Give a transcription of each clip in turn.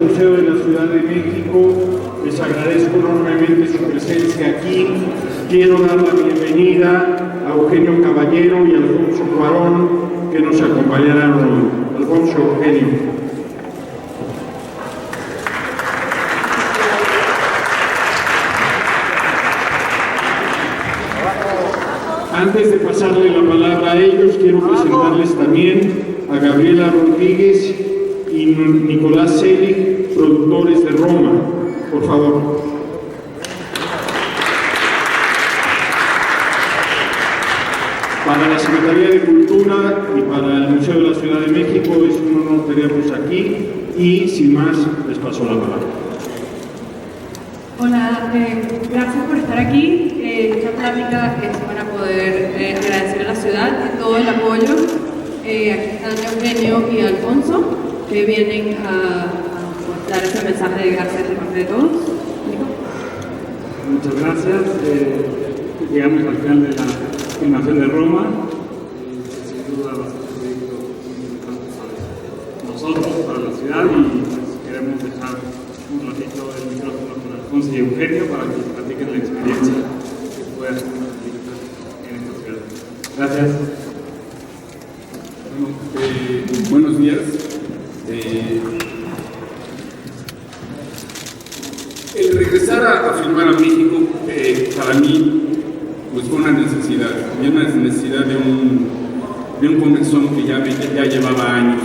Museo de la Ciudad de México, les agradezco enormemente su presencia aquí. Quiero dar la bienvenida a Eugenio Caballero y a Alfonso Cuarón, que nos acompañarán hoy. Alfonso, Eugenio. Antes de pasarle la palabra a ellos, quiero presentarles también a Gabriela Rodríguez y Nicolás Selig, productores de Roma. Por favor. Para la Secretaría de Cultura y para el Museo de la Ciudad de México es un honor tenerlos aquí y sin más les paso la palabra. Hola, gracias por estar aquí. Esta plática es para poder agradecer a la ciudad y todo el apoyo. Aquí están Eugenio y Alfonso, que vienen a dar ese mensaje de gracias de parte de todos. ¿Nico? Muchas gracias. Llegamos al final de la filmación de Roma. Sin duda va a ser un proyecto muy importante para nosotros, para la ciudad, y pues, queremos dejar un ratito el micrófono con Alfonso y Eugenio para que platiquen la experiencia que puedan vivir en esta ciudad. Gracias. Bueno, buenos días. El regresar a filmar a México, para mí, pues fue una necesidad, y una necesidad de un comezón que ya llevaba años.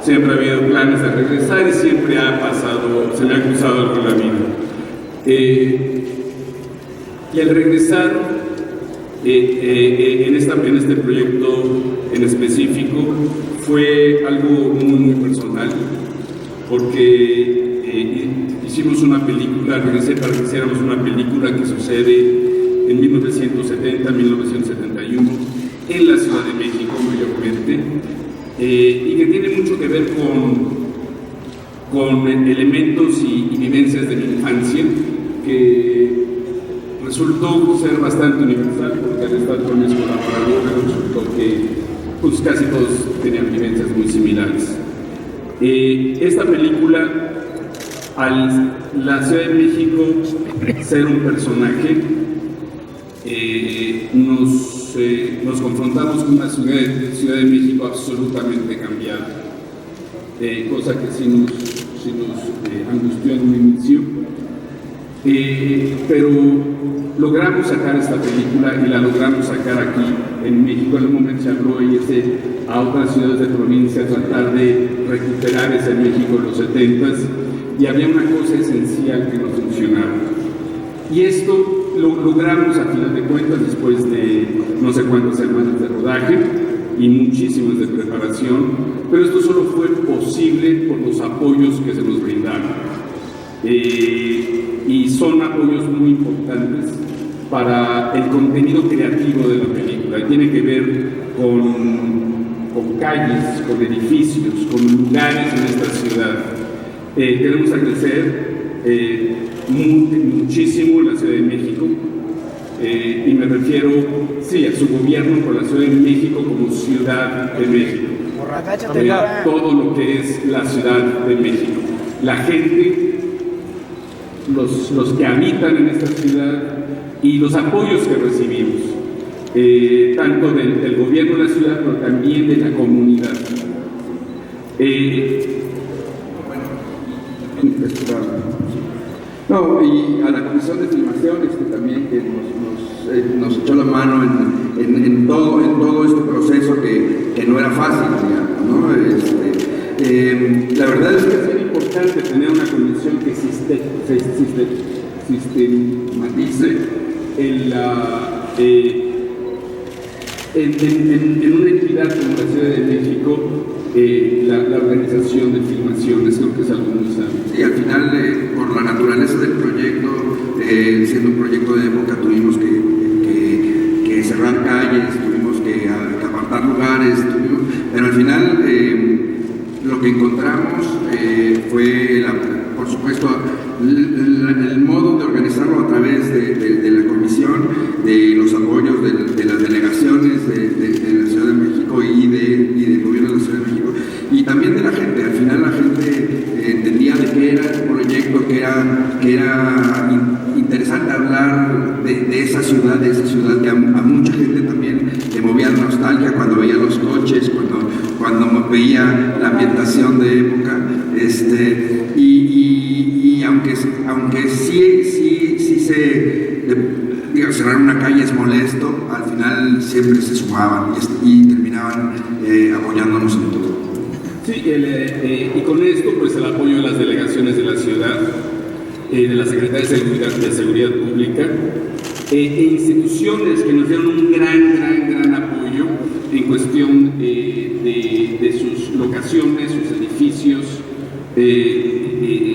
Siempre ha habido planes de regresar y siempre se me ha cruzado algo en la vida. Y al regresar en este proyecto en específico fue algo muy personal, porque hicimos una película, regresé para que hiciéramos una película que sucede en 1970-1971 en la Ciudad de México mayormente, y que tiene mucho que ver con elementos y vivencias de mi infancia que resultó ser bastante universal, porque al estar con mis colaboradores resultó que pues, casi todos tenían vivencias muy similares. Esta película, al la Ciudad de México ser un personaje, nos confrontamos con una Ciudad de México absolutamente cambiada, cosa que sí nos angustió en un inicio, pero logramos sacar esta película y la logramos sacar aquí en México. En un momento se habló y a otras ciudades de provincia tratar de recuperar ese México de los 70s, y había una cosa esencial que no funcionaba, y esto lo logramos a final de cuentas después de no sé cuántas semanas de rodaje y muchísimas de preparación, pero esto solo fue posible por los apoyos que se nos brindaron, y son apoyos muy importantes para el contenido creativo de la película. Tiene que ver con calles, con edificios, con lugares en esta ciudad. Queremos agradecer muchísimo la Ciudad de México, y me refiero, sí, a su gobierno por la Ciudad de México como Ciudad de México, todo lo que es la Ciudad de México, la gente, los que habitan en esta ciudad y los apoyos que recibimos, tanto del gobierno de la ciudad, pero también de la comunidad. Y a la comisión de filmaciones que también que nos echó la mano en todo este proceso que no era fácil, digamos, ¿no? La verdad es que es muy importante tener una comisión que sistematice en una entidad como la Ciudad de México la organización de filmaciones. Creo que es algo muy sano. Y al final, por la naturaleza del proyecto, siendo un proyecto de época, tuvimos que cerrar calles, tuvimos que apartar lugares, pero al final lo que encontramos fue, por supuesto, el modo de organizarlo a través de la comisión, de los apoyos de las delegaciones de la Ciudad de México y del gobierno de la Ciudad de México, y también de la gente. Al final la gente entendía de qué que era un proyecto que era interesante hablar de esa ciudad que a mucha gente también le movía la nostalgia cuando veía los coches, cuando veía la ambientación de época, y aunque sí cerrar una calle es molesto, al final siempre se sumaban y terminaban apoyándonos en todo. Sí, y con esto, pues el apoyo de las delegaciones de la ciudad, de la Secretaría de Seguridad Pública, e instituciones que nos dieron un gran apoyo en cuestión de sus locaciones, sus edificios,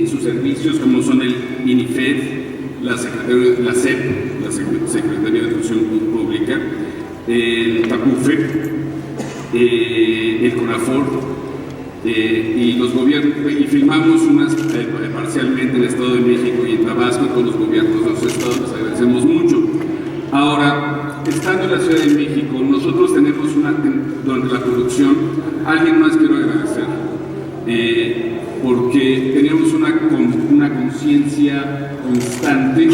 sus servicios, como son el INIFED, la SEP, la Secretaría de Educación Pública, el TAPUFE, el CONAFOR, y los gobiernos, y filmamos unas parcialmente en el Estado de México y en Tabasco, con los gobiernos de los estados, les agradecemos mucho. Ahora, estando en la Ciudad de México, nosotros tenemos durante la producción, alguien más quiero agradecer, porque tenemos una conciencia constante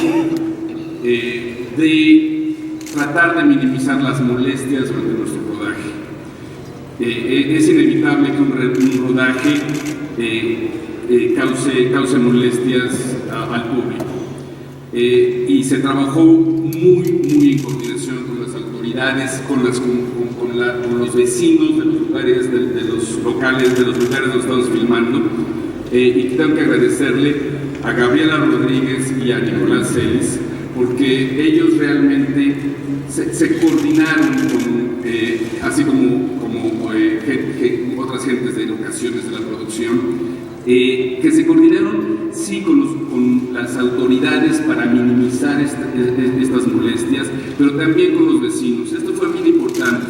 de tratar de minimizar las molestias durante nuestro rodaje. Es inevitable que un rodaje cause molestias al público. Y se trabajó muy en coordinación con las autoridades, con los vecinos de los lugares, de los locales, de los lugares donde estamos filmando. Y tengo que agradecerle a Gabriela Rodríguez y a Nicolás Celis, porque ellos realmente se coordinaron así como otras gentes de locaciones de la producción, que se coordinaron sí con las autoridades para minimizar estas molestias, pero también con los vecinos. Esto fue bien importante.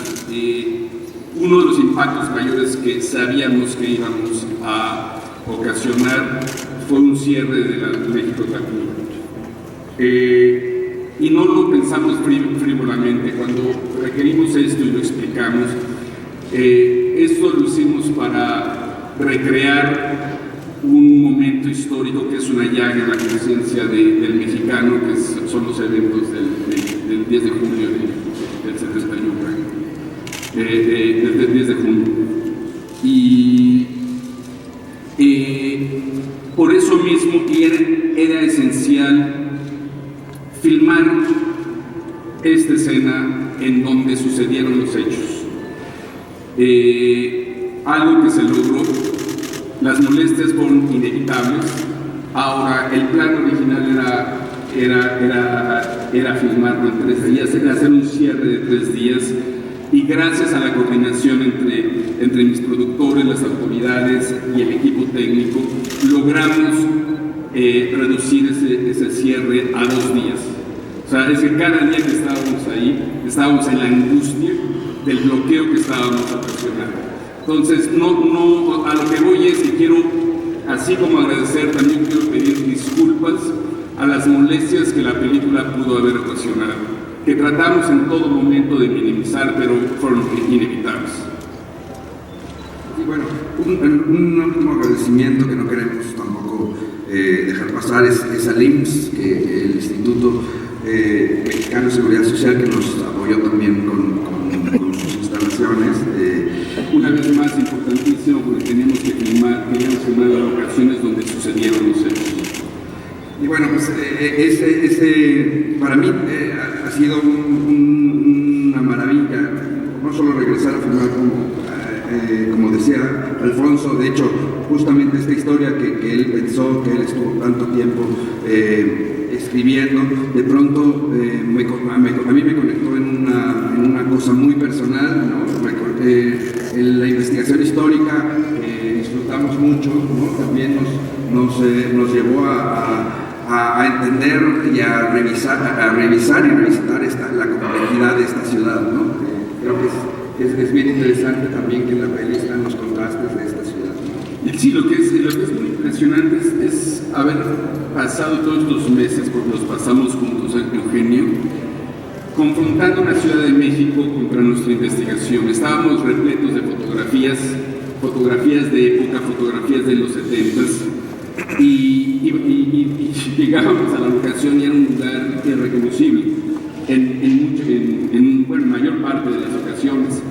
Uno de los impactos mayores que sabíamos que íbamos a ocasionar fue un cierre de la México-Cancún. Y no lo pensamos frívolamente. Cuando requerimos esto y lo explicamos, esto lo hicimos para recrear un momento histórico que es una llaga en la conciencia del mexicano, que son los eventos del 10 de junio del 71, del 10 de junio. Y por eso mismo era esencial filmar esta escena en donde sucedieron los hechos. Algo que se logró, las molestias fueron inevitables. Ahora, el plan original era filmarlo en 3 días, era hacer un cierre de 3 días, y gracias a la coordinación entre mis productores, las autoridades y el equipo técnico, logramos reducir ese cierre a 2 días. O sea, es que cada día que estábamos ahí, estábamos en la angustia del bloqueo que estábamos ocasionando. Entonces, a lo que voy es que quiero, así como agradecer, también quiero pedir disculpas a las molestias que la película pudo haber ocasionado, que tratamos en todo momento de minimizar, pero fueron inevitables. Y bueno, un último agradecimiento que no queremos tampoco dejar pasar es al IMSS, el Instituto Mexicano de Seguridad Social, que nos apoyó también con sus instalaciones. Una vez más, importantísimo, porque queríamos filmar las locaciones donde sucedieron los hechos. Y bueno, pues para mí ha sido una maravilla, no solo regresar a filmar como decía Alfonso. De hecho, justamente esta historia que él pensó, que él estuvo tanto tiempo escribiendo, de pronto a mí me conectó en una cosa muy personal, ¿no? En la investigación histórica disfrutamos mucho, ¿no? También nos llevó a entender y a revisar y revisitar la complejidad de esta ciudad, ¿no? Creo que es bien interesante también que en la peli están los contrastes de esta ciudad, ¿no? Sí, lo que es muy impresionante es haber pasado todos estos meses, porque los pasamos juntos, Eugenio, confrontando la Ciudad de México contra nuestra investigación. Estábamos repletos de fotografías de época, fotografías de los 70s, y llegábamos a la locación y era un lugar irreconocible en mayor parte de las ocasiones.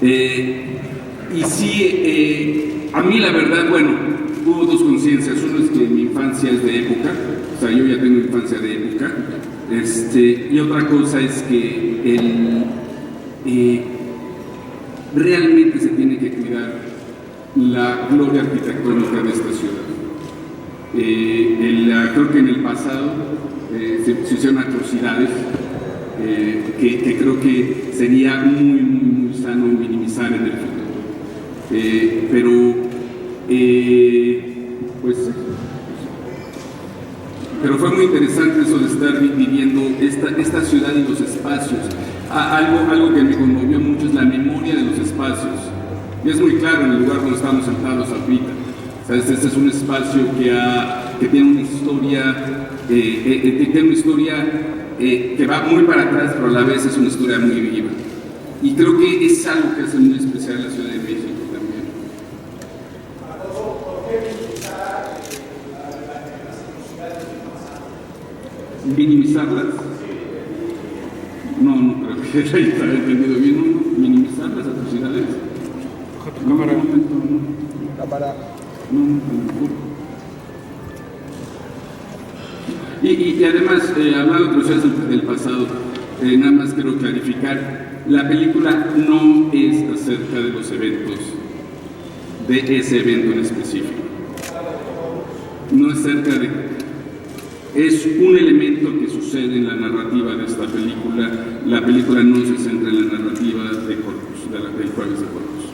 Y sí, a mí la verdad, bueno, hubo dos conciencias. Uno es que mi infancia es de época, o sea, yo ya tengo infancia de época, y otra cosa es que realmente se tiene que cuidar la gloria arquitectónica de esta ciudad. Creo que en el pasado se hicieron atrocidades que creo que sería muy sano minimizar en el futuro. Pero fue muy interesante eso de estar viviendo esta ciudad y los espacios. Algo que me conmovió mucho es la memoria de los espacios. Y es muy claro en el lugar donde estamos sentados ahorita. Este es un espacio que tiene una historia, que va muy para atrás, pero a la vez es una historia muy viva. Y creo que es algo que hace muy especial la Ciudad de México también. ¿Minimizarlas? No creo que haya entendido bien. No, minimizar las atrocidades. Y además, hablando de procesos del pasado, nada más quiero clarificar, la película no es acerca de los eventos, de ese evento en específico. No es acerca de... Es un elemento que sucede en la narrativa de esta película. La película no se centra en la narrativa de Corpus, del Jueves de Corpus.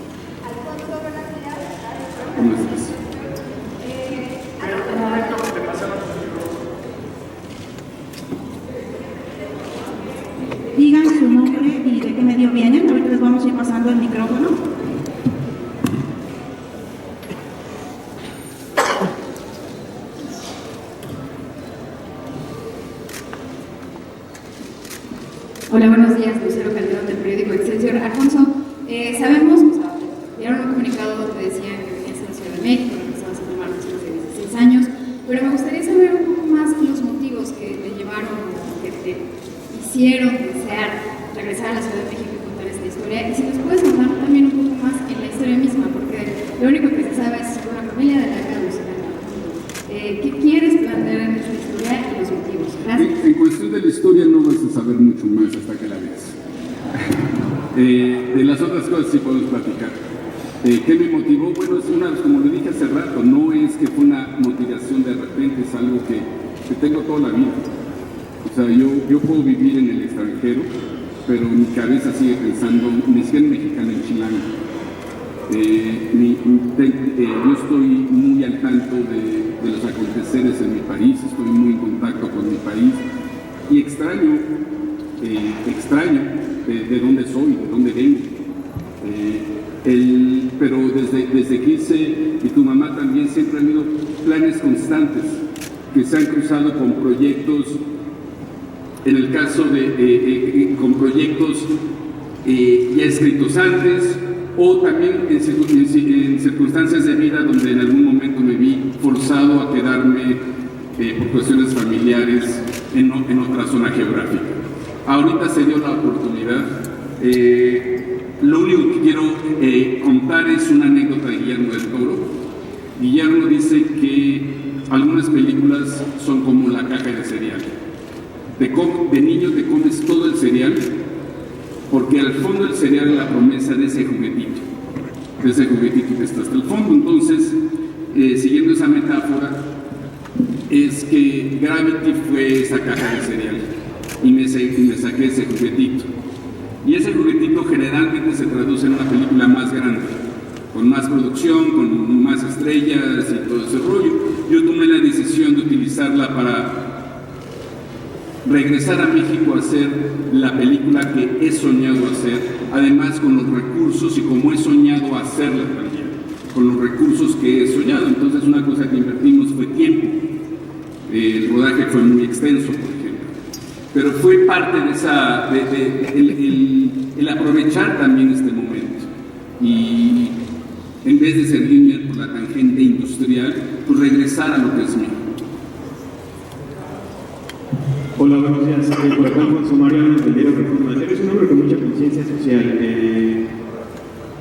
¿Cómo estás? Digan su nombre y de qué medio vienen. Ahorita les vamos a ir pasando el micrófono. Hola, buenos días. Lucero Calderón del periódico Excelsior. Alfonso, sabemos, dieron un comunicado donde decían que venías a la Ciudad de México, que estabas en Marruecos hace 16 años, pero me gustaría saber un poco más los motivos que te llevaron, que te hicieron desear regresar a la Ciudad de México y contar esta historia. Y si nos puedes contar también un poco más en la historia misma, porque lo único que se sabe es sobre una familia de la Caducera. ¿Qué quieres plantear en esta historia y los motivos? Gracias. En cuestión de la historia no vas a saber mucho más hasta que la veas. De las otras cosas sí podemos platicar. ¿Qué me motivó? Bueno, como le dije hace rato, no es que fue una motivación de repente, es algo que tengo toda la vida. O sea, yo puedo vivir en el extranjero, pero mi cabeza sigue pensando, ni siquiera en mexicano, en chilango. Yo estoy muy al tanto de los aconteceres en mi país, estoy muy en contacto con mi país y extraño de dónde soy, de dónde vengo. Pero desde que hice, y tu mamá también, siempre han habido planes constantes que se han cruzado con proyectos, en el caso con proyectos ya escritos antes, o también en circunstancias de vida donde en algún momento me vi forzado a quedarme por cuestiones familiares en otra zona geográfica. Ahorita se dio la oportunidad. Lo único que quiero contar es una anécdota de Guillermo del Toro. Guillermo dice que algunas películas son como la caja de cereal. De niño te comes todo el cereal, porque al fondo del cereal es la promesa de ese juguetito que está hasta el fondo. Entonces, siguiendo esa metáfora, es que Gravity fue esa caja de cereal y me saqué ese juguetito. Y ese juguetito generalmente se traduce en una película más grande, con más producción, con más estrellas y todo ese rollo. Yo tomé la decisión de utilizarla para regresar a México a hacer la película que he soñado hacer, además con los recursos y como he soñado hacerla también, con los recursos que he soñado. Entonces una cosa que invertimos fue tiempo. El rodaje fue muy extenso, por ejemplo, pero fue parte de el aprovechar también este momento y en vez de seguirme por la tangente industrial industrial, pues regresar a lo que es México. Hola, buenos días. Por acá Alfonso Mariano, del diario Reforma. Eres un hombre con mucha conciencia social.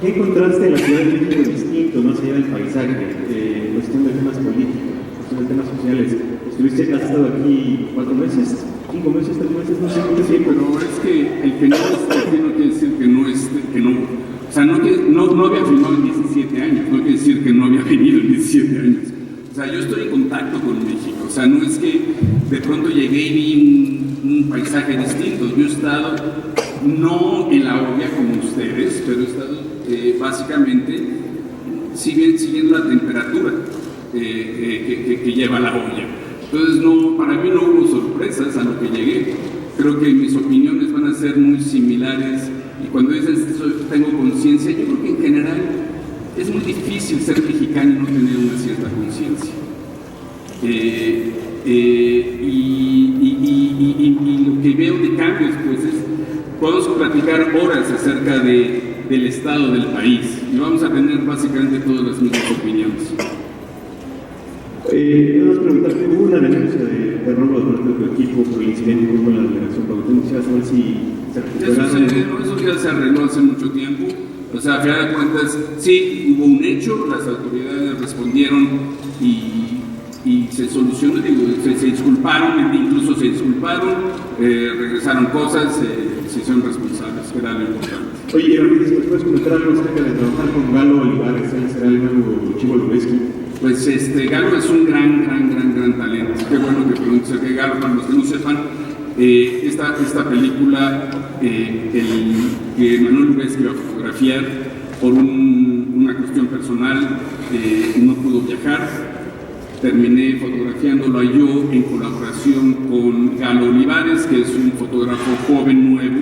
¿Qué encontraste en la Ciudad de México distinto, más allá del paisaje, en cuestión de temas políticos, en cuestión de temas sociales? Has estado aquí 4 meses, 5 meses, 3 meses, no sé cuánto tiempo. Pero es que el que no esté aquí no quiere decir que no esté, que no. O sea, no había filmado en 17 años, no quiere decir que no había venido en 17 años. O sea, yo estoy en contacto con México. O sea, no es que de pronto llegué y vi un paisaje distinto. Yo he estado, no en la olla como ustedes, pero he estado básicamente siguiendo la temperatura que lleva la olla. Entonces, para mí no hubo sorpresas a lo que llegué. Creo que mis opiniones van a ser muy similares. Y cuando dices tengo conciencia, yo creo que en general es muy difícil ser mexicano y no tener una cierta conciencia. Y lo que veo de cambios, pues podemos platicar horas acerca del estado del país y vamos a tener básicamente todas las mismas opiniones. Quiero preguntarte, hubo una denuncia de robo de parte de tu equipo por el incidente con la delegación Cuauhtémoc, quisiera saber si se recuperaron. Eso ya se arregló hace mucho tiempo. O sea, a final de cuentas, sí, hubo un hecho, las autoridades respondieron y se solucionó, se disculparon, incluso se disculparon, regresaron cosas, se hicieron responsables, que era lo importante. Oye, Ramírez, ¿puedes comentar algo acerca de trabajar con Galo Olivares? ¿Él será el nuevo Chivo Lubeski? Pues Galo es un gran talento. Qué bueno que preguntes que Galo, para los que no sepan, esta película que Manuel Lubeski iba a fotografiar por una cuestión personal, no pudo viajar. Terminé fotografiándolo yo en colaboración con Galo Olivares, que es un fotógrafo joven nuevo,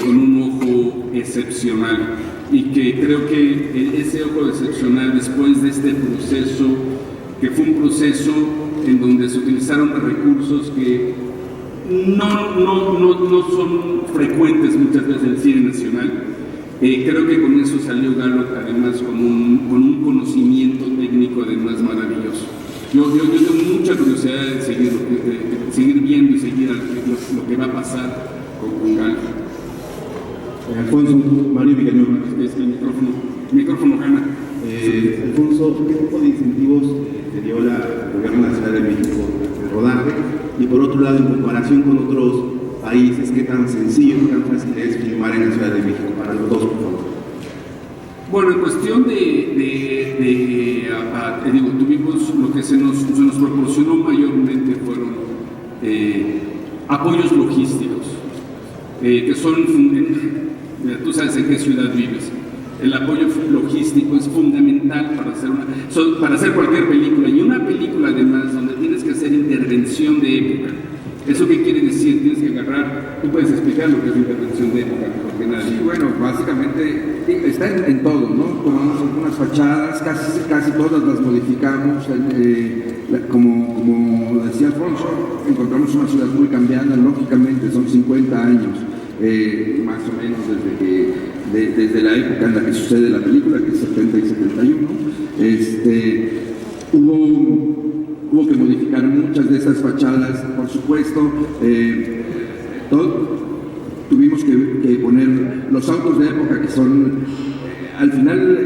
con un ojo excepcional. Y que creo que ese ojo excepcional, después de este proceso, que fue un proceso en donde se utilizaron recursos que no son frecuentes muchas veces en el cine nacional, creo que con eso salió Galo además con un conocimiento técnico además maravilloso. Yo tengo mucha curiosidad de seguir viendo y seguir lo que va a pasar con Galo. Alfonso, Mario Villanueva. Es que el micrófono gana. Alfonso, ¿qué tipo de incentivos te dio el gobierno de la Ciudad de México de rodaje? Y por otro lado, en comparación con otros países, ¿qué tan sencillo, qué tan fácil es filmar en la Ciudad de México? Para los dos, por favor. Bueno, en cuestión tuvimos lo que se nos proporcionó mayormente fueron apoyos logísticos, que son, tú sabes en qué ciudad vives. El apoyo logístico es fundamental para hacer cualquier película, y una película además donde tienes que hacer intervención de época. ¿Eso qué quiere decir? Tienes que agarrar, tú puedes explicar lo que es intervención de época, porque nadie. Sí, bueno, básicamente está en todo, ¿no? Tomamos algunas fachadas, casi todas las modificamos, como decía Alfonso, encontramos una ciudad muy cambiada, lógicamente son 50 años, más o menos desde la época en la que sucede la película, que es 70 y 71, hubo que modificar muchas de esas fachadas, por supuesto. Tuvimos que poner los autos de época, que son, al final,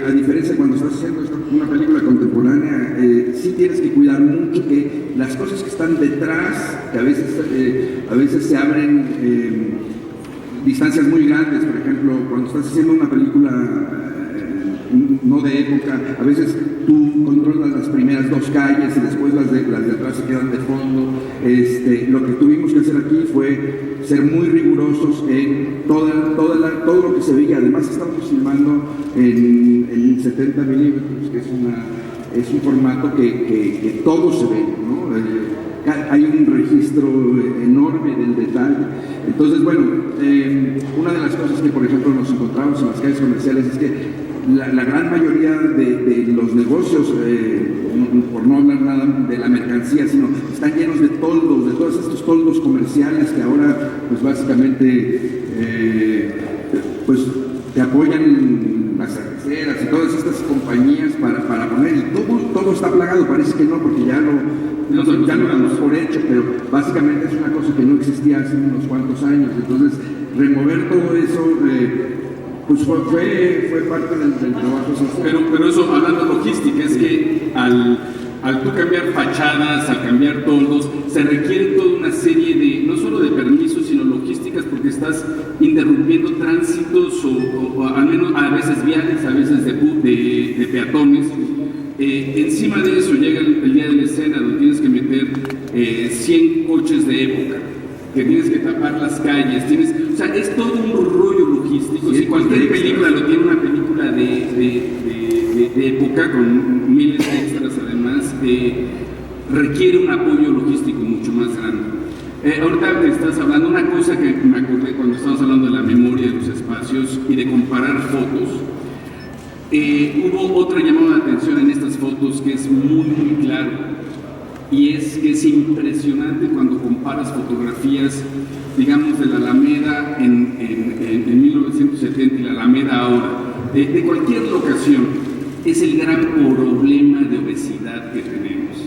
a diferencia de cuando estás haciendo una película contemporánea, sí tienes que cuidar mucho que las cosas que están detrás, que a veces se abren distancias muy grandes. Por ejemplo, cuando estás haciendo una película no de época, a veces tú controlas las primeras 2 calles y después las de atrás se quedan de fondo. Lo que tuvimos que hacer aquí fue ser muy rigurosos en todo lo que se veía. Además estamos filmando en 70 milímetros, que es un formato que todo se ve, ¿no? Hay un registro enorme del detalle. Entonces, bueno, una de las cosas que, por ejemplo, nos encontramos en las calles comerciales es que la gran mayoría de los negocios, por no hablar nada de la mercancía, sino están llenos de toldos, de todos estos toldos comerciales que ahora, pues básicamente, pues te apoyan las cerveceras y todas estas compañías para poner, y todo está plagado, parece que no, porque ya lo damos por hecho, pero básicamente es una cosa que no existía hace unos cuantos años. Entonces, remover todo eso, pues fue parte del trabajo social. Pero eso, hablando de logística, es que al tú cambiar fachadas, al cambiar toldos, se requiere toda una serie de, no solo de permisos, sino logísticas, porque estás interrumpiendo tránsitos o al menos a veces viales, a veces de peatones. Encima de eso llega el día de la escena, donde tienes que meter 100 coches de época, que tienes que tapar las calles, o sea, es todo un rollo logístico. Si cualquier película lo tiene, una película de época con miles de extras, además, requiere un apoyo logístico mucho más grande. Ahorita te estás hablando, una cosa que me acordé cuando estabas hablando de la memoria de los espacios y de comparar fotos. Hubo otra llamada de atención en estas fotos que es muy, muy claro, y es que es impresionante cuando comparas fotografías, digamos, de la Alameda en 1970 y la Alameda ahora, de cualquier locación. Es el gran problema de obesidad que tenemos.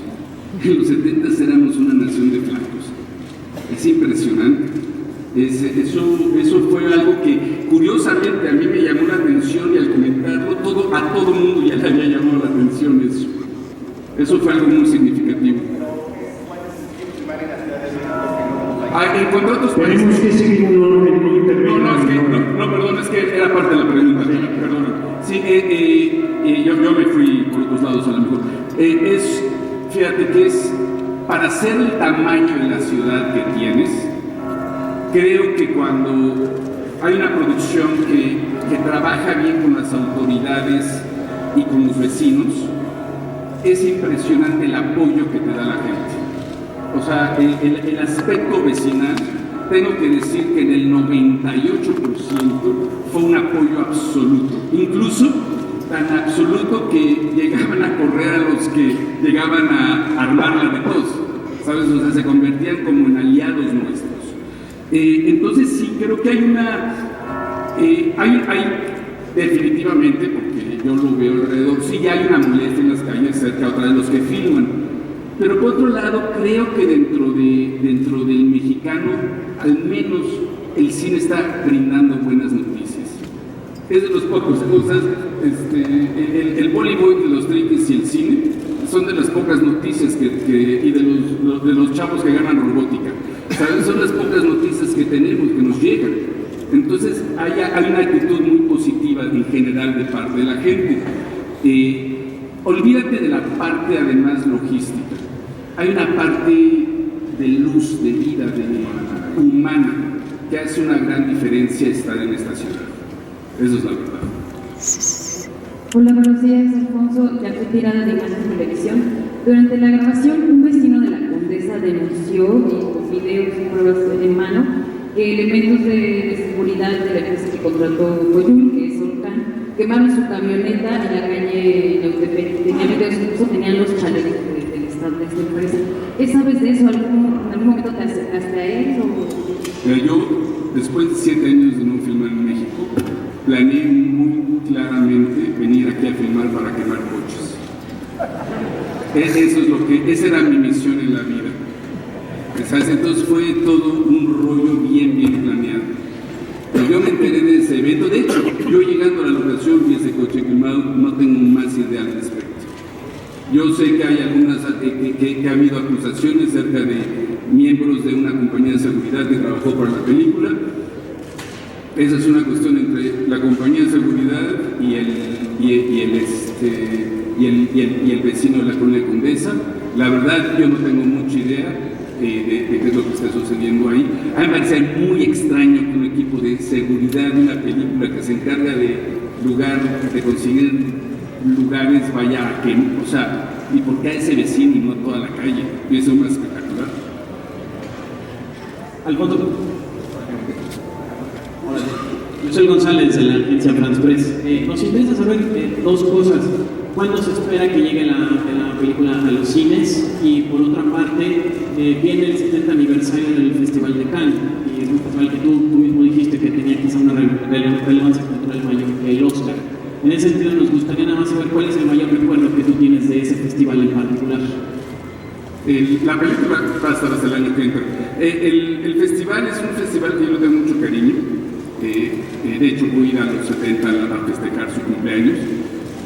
En los 70 éramos una nación de flacos. Es impresionante. Eso fue algo que curiosamente a mí me llamó la atención, y al comentarlo a todo mundo ya le había llamado la atención eso. Eso fue algo muy significativo. En contratos tenemos que seguir un orden muy intermedio. No, perdón, es que era parte de la pregunta. Sí. Perdón. Sí, yo me fui por otros lados a lo mejor. Fíjate que es para hacer el tamaño de la ciudad que tienes. Creo que cuando hay una producción que trabaja bien con las autoridades y con los vecinos, es impresionante el apoyo que te da la gente. O sea, el aspecto vecinal, tengo que decir que en el 98% fue un apoyo absoluto. Incluso tan absoluto que llegaban a correr a los que llegaban a armarla de todos. ¿Sabes? O sea, se convertían como en aliados nuestros. Entonces sí, creo que hay definitivamente, porque yo lo veo alrededor, sí hay una molestia en las calles cerca otra de los que filman, pero por otro lado creo que dentro del mexicano al menos el cine está brindando buenas noticias. Es de los pocos cosas, el Bollywood, de los trinques y el cine son de las pocas noticias y de los chavos que ganan robótica. ¿Sabes? Son las pocas noticias que tenemos, que nos llegan. Entonces hay una actitud muy positiva en general de parte de la gente. Olvídate de la parte además logística. Hay una parte de luz, de vida, humana, que hace una gran diferencia estar en esta ciudad. Eso es la verdad. Hola, buenos días, Alfonso. Ya fue tirada de imagen de televisión. Durante la grabación, un vecino de la Condesa denunció, con videos y pruebas en mano, que elementos de seguridad de la empresa que contrató Coyul, que es Orcan, quemaron su camioneta en la calle Yautepec. Tenía videos, incluso tenían los chalecos del estado de esta empresa. ¿Sabes de eso? ¿En algún momento te acercaste a él? Yo, después de 7 años de no filmar en México, planeé muy claramente venir aquí a filmar para quemar coches. Esa era mi misión en la vida. ¿Sabes? Entonces fue todo un rollo bien planeado. Pero yo me enteré de ese evento. De hecho, yo llegando a la locación vi ese coche quemado, no tengo más idea al respecto. Yo sé que hay algunas, que ha habido acusaciones cerca de miembros de una compañía de seguridad que trabajó para la película. Esa es una cuestión entre la compañía de seguridad y el vecino de la colonia Condesa. La verdad, yo no tengo mucha idea de qué es lo que está sucediendo ahí. A mí me parece muy extraño que un equipo de seguridad de una película que se encarga de conseguir lugares vaya a que, o sea, ¿y por qué a ese vecino y no a toda la calle? Y eso es más espectacular. Alfonso. Yo soy González de la agencia France Press. Nos interesa saber dos cosas. ¿Cuándo se espera que llegue la película a los cines? Y por otra parte, viene el 70 aniversario del Festival de Cannes, y es un festival que tú mismo dijiste que tenía quizá una relevancia cultural mayor que el Oscar. En ese sentido nos gustaría nada más saber cuál es el mayor recuerdo que tú tienes de ese festival en particular. La película va a estar hasta el año que entra. El festival es un festival que yo le tengo mucho cariño. De hecho, voy a ir a los 70 a festejar su cumpleaños.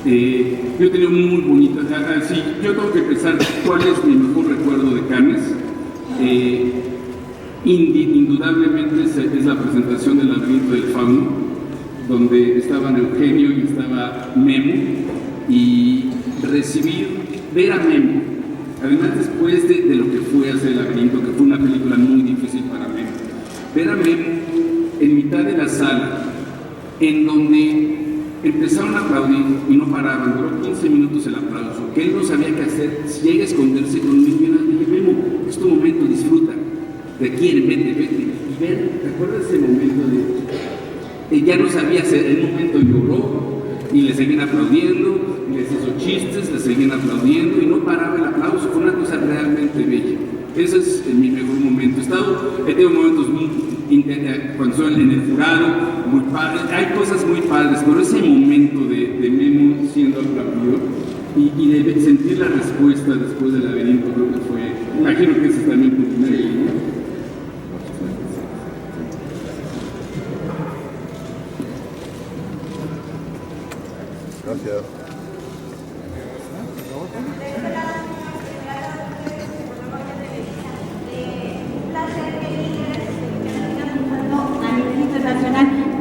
Yo he tenido muy bonitas. Sí, yo tengo que pensar cuál es mi mejor recuerdo de Cannes. Indudablemente es la presentación del Laberinto del Fauno, donde estaban Eugenio y estaba Memo, y ver a Memo, además después de lo que fue hacer el Laberinto, que fue una película muy difícil para Memo, ver a Memo en mitad de la sala, en donde empezaron a aplaudir y no paraban, duró 15 minutos el aplauso, que él no sabía qué hacer, si llega a esconderse conmigo, y dije, Memo, es tu momento, disfruta, te quieren, vete, y ver, ¿recuerdas ese momento de ya no sabía hacer, en un momento lloró, y le seguían aplaudiendo, y les hizo chistes, le seguían aplaudiendo, y no paraba el aplauso, fue una cosa realmente bella. Ese es mi mejor momento. He tenido momentos cuando estoy en el jurado, muy padres, hay cosas muy padres, pero ese momento de Memo siendo aplaudido y de sentir la respuesta después del Laberinto, creo que fue, imagino que ese es también tu primer libro. Gracias.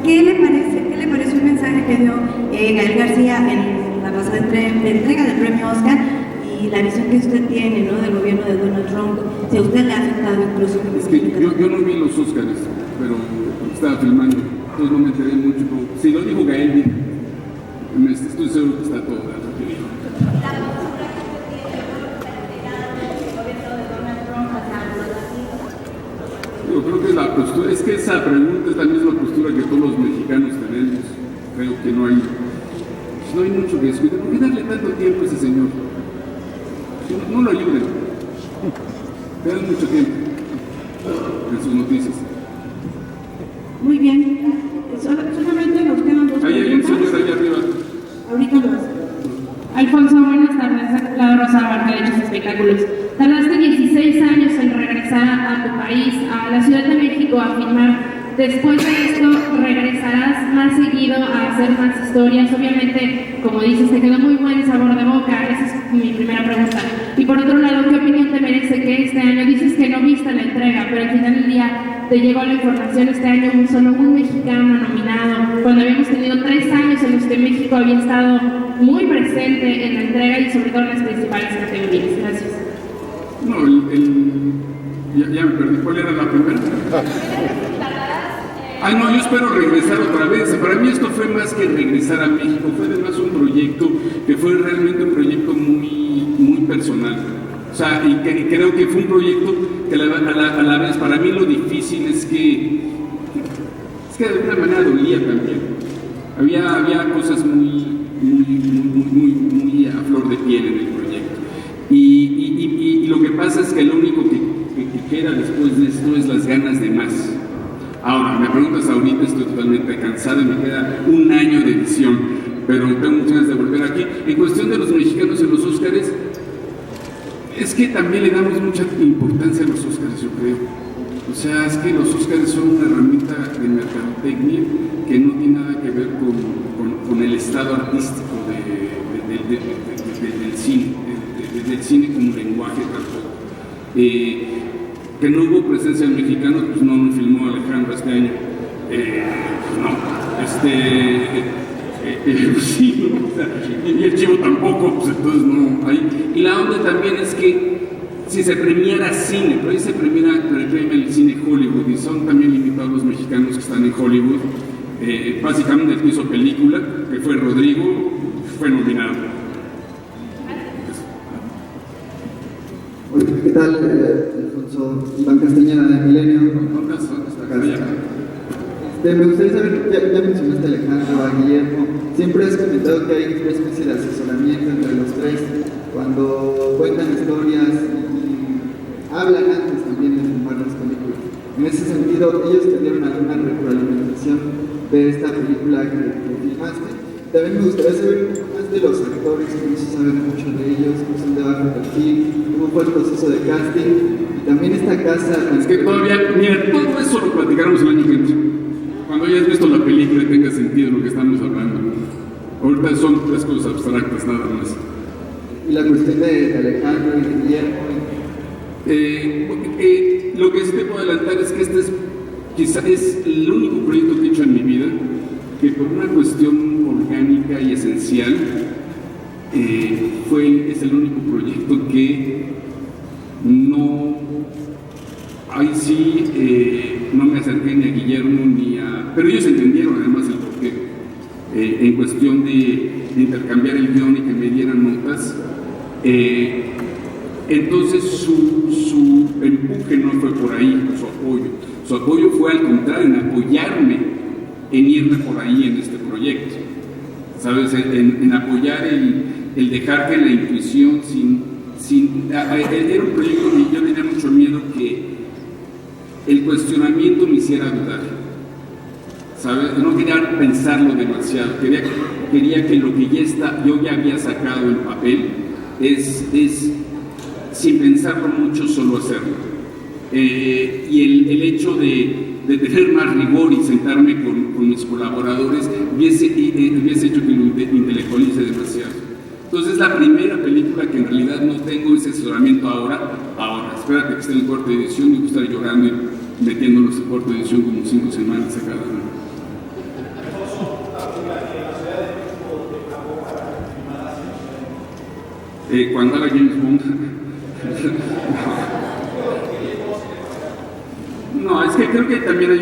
¿Qué le parece un mensaje que dio Gael García en la pasada entrega del premio Oscar y la visión que usted tiene, ¿no?, del gobierno de Donald Trump? Si a usted le ha afectado incluso. Es que yo no vi los Oscars, pero estaba filmando, entonces no me enteré mucho. Pero si lo dijo Gael, estoy seguro que está todo dado. Yo creo que la postura, es que esa pregunta es la misma postura que todos los mexicanos tenemos. Creo que no hay mucho que discutir. ¿Por qué darle tanto tiempo a ese señor? No lo ayuden. Le dan mucho tiempo en sus noticias. Muy bien. Solamente nos quedan dos preguntas. Hay un señor allá arriba. Ahorita lo hace. Alfonso, buenas tardes. Claudio Rosa, Barca de Hechos Espectáculos. Tardaste 16 años en regresar a tu país, a la Ciudad de México, a filmar. Después de esto, ¿regresarás más seguido a hacer más historias? Obviamente, como dices, te quedó muy buen sabor de boca. Esa es mi primera pregunta. Y por otro lado, ¿qué opinión te merece que este año, dices que no viste la entrega, pero al final del día te llegó la información, este año solo un mexicano nominado, cuando habíamos tenido 3 años en los que México había estado muy presente en la entrega y sobre todo en las principales categorías? Gracias. No, ya me perdí. ¿Cuál era la primera? Ay, no, yo espero regresar otra vez. Para mí esto fue más que regresar a México, fue además un proyecto que fue realmente un proyecto muy personal. O sea, y que creo que fue un proyecto que a la vez, para mí lo difícil es que de alguna manera dolía también. Había cosas muy a flor de piel en el proyecto. Y lo que pasa es que lo único que queda después de esto es las ganas de más. Ahora, me preguntas ahorita, estoy totalmente cansado y me queda un año de edición, pero tengo muchas ganas de volver aquí. En cuestión de los mexicanos en los Óscares, es que también le damos mucha importancia a los Óscares, yo creo. O sea, es que los Óscares son una herramienta de mercadotecnia que no tiene nada que ver con el estado artístico del cine, del cine como lenguaje tampoco. Que no hubo presencia de mexicanos, pues no filmó Alejandro este año. Sí, o sea, y el Chivo tampoco, pues entonces no hay. Y la onda también es que si se premiara cine, pero ahí se premia el cine Hollywood, y son también limitados los mexicanos que están en Hollywood. Básicamente el que hizo película, que fue Rodrigo, fue nominado. Hola, ¿qué tal? Alfonso, Iván Castañeda de Milenio. Me gustaría saber, ya mencionaste a Alejandro, a Guillermo, siempre has comentado que hay una especie de asesoramiento entre los tres cuando cuentan historias y hablan antes también de filmar las películas. En ese sentido, ellos te dieron alguna retroalimentación de esta película que filmaste También me gustaría saber un poco más de los actores, que no se sabe mucho de ellos, que son de bajo perfil, cómo fue el proceso de casting, y también esta casa... Es que todavía, mira, todo eso lo platicaremos el año que entra. Cuando hayas visto la película y tenga sentido lo que estamos hablando. Ahorita son tres cosas abstractas nada más. Y la cuestión de Alejandro y de Guillermo. Lo que sí te puedo adelantar es que este es, quizá es el único proyecto que he hecho en mi vida que por una cuestión orgánica y esencial es el único proyecto que no, ahí sí no me acerqué ni a Guillermo ni a, pero ellos entendieron además el porqué, en cuestión de intercambiar el guión y que me dieran notas. Entonces su empuje no fue por ahí, su apoyo fue al contrario, en apoyarme, en irme por ahí en este proyecto, ¿sabes? En apoyar el dejar que la intuición era un proyecto que yo tenía mucho miedo que el cuestionamiento me hiciera dudar, ¿sabes? No quería pensarlo demasiado, quería que lo que yo ya había sacado en papel es sin pensarlo mucho, solo hacerlo. Y el hecho de tener más rigor y sentarme con mis colaboradores hubiese hecho que lo intelectualice demasiado. Entonces es la primera película que en realidad no tengo ese asesoramiento ahora, espérate que esté en corte de edición y voy a estar llorando y metiéndolos en corte de edición como 5 semanas a cada uno. Cuando haga James Bond. No, es que creo que también hay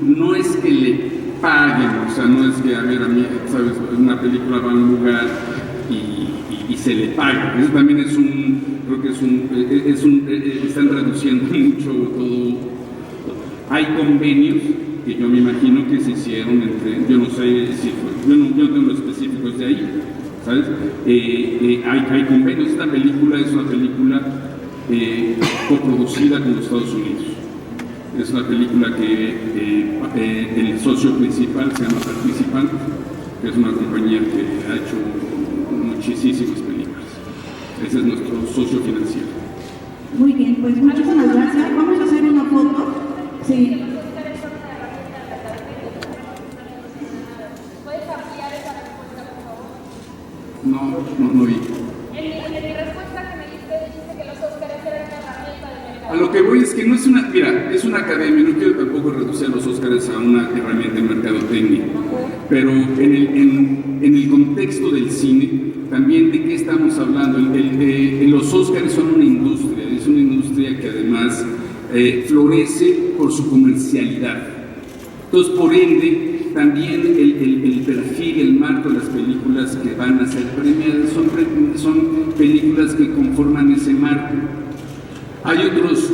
no es que le paguen, o sea, no es que, a ver, a mí, sabes, una película va a un lugar y se le paga. Eso también creo que están traduciendo mucho todo. Hay convenios que yo me imagino que se hicieron yo no sé si yo no tengo los específicos de ahí, ¿sabes? Hay convenios. Esta película es una película coproducida con los Estados Unidos. Es una película que el socio principal se llama Participant, que es una compañía que ha hecho muchísimas películas. Ese es nuestro socio financiero. Muy bien, pues muchísimas gracias. Vamos a hacer una foto. Sí. No vi. En mi respuesta que me dijiste que los Óscares eran una herramienta de mercado. A lo que voy es que no es es una academia, no quiero tampoco reducir a los Óscares a una herramienta de mercadotecnia, pero en el contexto del cine, también de qué estamos hablando. Los Óscares son una industria, es una industria que además florece por su comercialidad. Entonces, por ende, también el perfil, el marco de las películas que van a ser premiadas son películas que conforman ese marco. Hay otros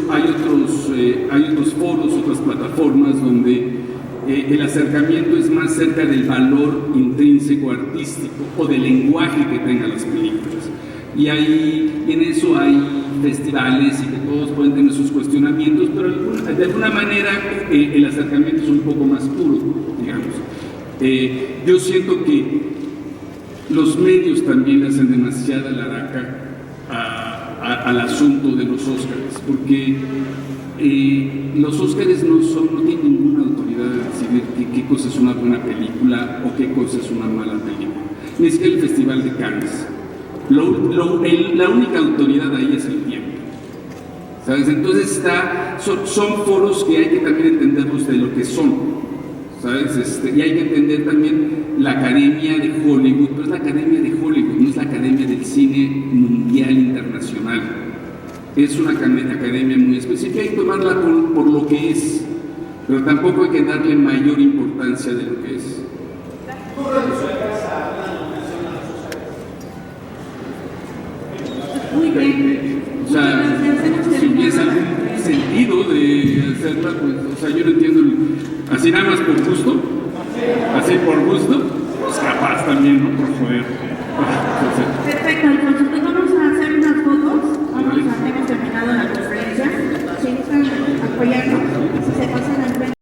foros, otras plataformas donde el acercamiento es más cerca del valor intrínseco artístico o del lenguaje que tengan las películas. Y en eso hay festivales y que todos pueden tener sus cuestionamientos, pero de alguna manera el acercamiento es un poco más puro, digamos. Yo siento que los medios también hacen demasiada laraca al asunto de los Óscares, porque los Óscares no tienen ninguna autoridad de decidir qué cosa es una buena película o qué cosa es una mala película. Ni siquiera el Festival de Cannes. La única autoridad ahí es el tiempo, ¿sabes? Entonces son foros que hay que también entenderlos de lo que son, ¿sabes? Y hay que entender también la Academia de Hollywood, pero es la Academia de Hollywood, no es la Academia del Cine Mundial Internacional. Es una academia muy específica, hay que tomarla por lo que es, pero tampoco hay que darle mayor importancia de lo que es. Muy bien. O sea, si hubiese algún sentido de hacerla, pues, o sea, yo no entiendo, así nada más por gusto, así por gusto, pues capaz también, ¿no? Por joder. Perfecto, Alfonso.